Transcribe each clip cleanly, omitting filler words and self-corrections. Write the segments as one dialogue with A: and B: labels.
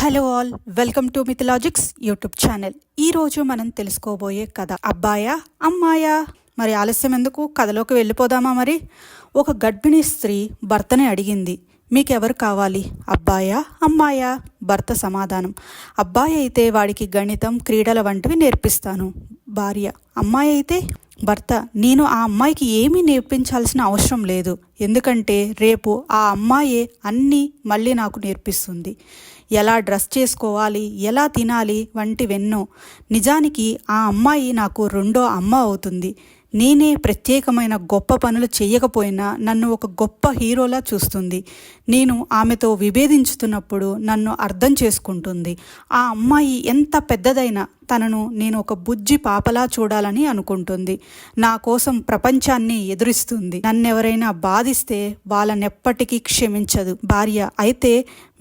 A: Hello all, welcome to Mythologics YouTube channel. ఈరోజు మనం తెలుసుకోబోయే కథ అబ్బాయా అమ్మాయా. మరి ఆలస్యం ఎందుకు, కథలోకి వెళ్ళిపోదామా. మరి ఒక గర్భిణీ స్త్రీ భర్తని అడిగింది, మీకెవరు కావాలి, అబ్బాయా అమ్మాయా? భర్త సమాధానం, అబ్బాయి అయితే వాడికి గణితం, క్రీడల వంటివి నేర్పిస్తాను. భార్య, అమ్మాయి అయితే? భర్త, నేను ఆ అమ్మాయికి ఏమీ నేర్పించాల్సిన అవసరం లేదు, ఎందుకంటే రేపు ఆ అమ్మాయే అన్నీ మళ్ళీ నాకు నేర్పిస్తుంది. ఎలా డ్రెస్ చేసుకోవాలి, ఎలా తినాలి వంటివెన్నో. నిజానికి ఆ అమ్మాయి నాకు రెండో అమ్మ అవుతుంది. నేనే ప్రత్యేకమైన గొప్ప పనులు చేయకపోయినా నన్ను ఒక గొప్ప హీరోలా చూస్తుంది. నేను ఆమెతో విభేదించుతున్నప్పుడు నన్ను అర్థం చేసుకుంటుంది. ఆ అమ్మాయి ఎంత పెద్దదైనా తనను నేను ఒక బుజ్జి పాపలా చూడాలని అనుకుంటుంది. నా కోసం ప్రపంచాన్ని ఎదురిస్తుంది. నన్నెవరైనా బాధిస్తే వాళ్ళనెప్పటికీ క్షమించదు. భార్య, అయితే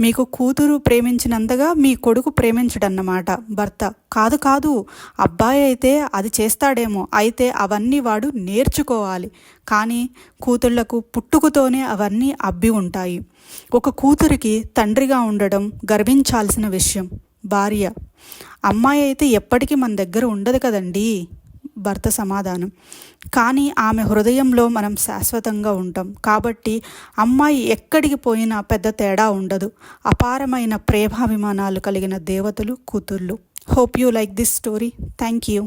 A: మీకు కూతురు ప్రేమించినంతగా మీ కొడుకు ప్రేమించడన్నమాట. భర్త, కాదు కాదు, అబ్బాయి అయితే అది చేస్తాడేమో, అయితే అవన్నీ వాడు నేర్చుకోవాలి. కానీ కూతుళ్లకు పుట్టుకతోనే అవన్నీ అబ్బి ఉంటాయి. ఒక కూతురికి తండ్రిగా ఉండడం గర్వించాల్సిన విషయం. భార్య, అమ్మాయి అయితే ఎప్పటికీ మన దగ్గర ఉండదు కదండీ. భర్త సమాధానం, కానీ ఆమె హృదయంలో మనం శాశ్వతంగా ఉంటాం. కాబట్టి అమ్మాయి ఎక్కడికి పోయినా పెద్ద తేడా ఉండదు. అపారమైన ప్రేమాభిమానాలు కలిగిన దేవతలు కూతుళ్ళు. Hope you like this story. Thank you.